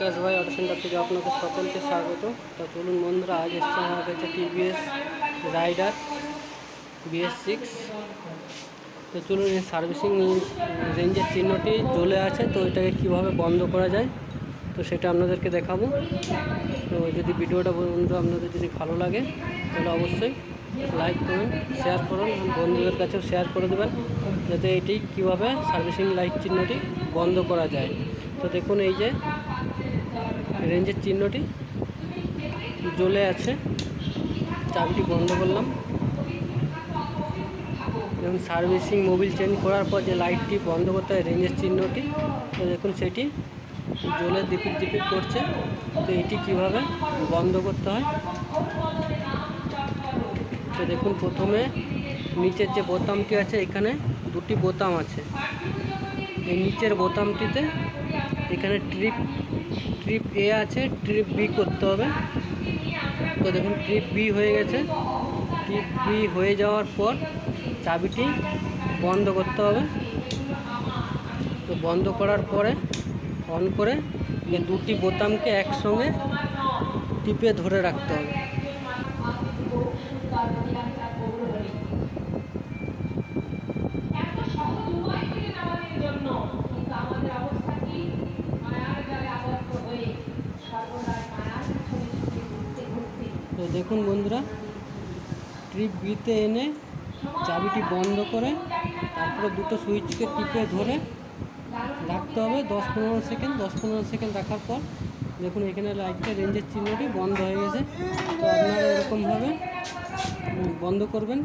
বিকাশ ভাই auto centre থেকে আপনাদের সকলকে স্বাগত। তো চলুন বন্ধুরা, আজ এসছে আমার কাছে টিভিএস রাইডার BS6। তো চলুন, এই সার্ভিসিং রেঞ্জের চিহ্নটি জ্বলে আছে, তো এটাকে কীভাবে বন্ধ করা যায় তো সেটা আপনাদেরকে দেখাবো। তো যদি ভিডিওটা বন্ধু আপনাদের যদি ভালো লাগে তাহলে অবশ্যই লাইক করুন, শেয়ার করুন, বন্ধুদের কাছেও শেয়ার করে দেবেন যাতে এটি কীভাবে সার্ভিসিং লাইট চিহ্নটি বন্ধ করা যায়। তো দেখুন, এই যে রেঞ্জের চিহ্নটি জ্বলে আছে, চাবিটি বন্ধ করলাম। দেখুন, সার্ভিসিং মোবিল চেঞ্জ করার পর যে লাইটটি বন্ধ করতে হয় রেঞ্জের চিহ্নটি, তো দেখুন সেটি জ্বলে দিপিক দিপিক করছে। তো এটি কিভাবে বন্ধ করতে হয় তো দেখুন, প্রথমে নিচের যে বোতামটি আছে, এখানে দুটি বোতাম আছে। এই নিচের বোতামটিতে এখানে ট্রিপ A আছে, ট্রিপ B করতে হবে। তো দেখুন, ট্রিপ B হয়ে গেছে। ট্রিপ B হয়ে যাওয়ার পর চাবিটি বন্ধ করতে হবে। তো বন্ধ করার পরে অন করে এই দুটি বোতামকে একসঙ্গে টিপে ধরে রাখতে হবে। তো দেখুন বন্ধুরা, ট্রিপ বিতে এনে চাবিটি বন্ধ করে তারপরে দুটো সুইচকে টিপে ধরে রাখতে হবে 10-15 সেকেন্ড। 10-15 সেকেন্ড রাখার পর দেখুন, এখানে লাইটটা রেঞ্জের চিহ্নটি বন্ধ হয়ে গেছে। তো আপনারা এরকমভাবে বন্ধ করবেন।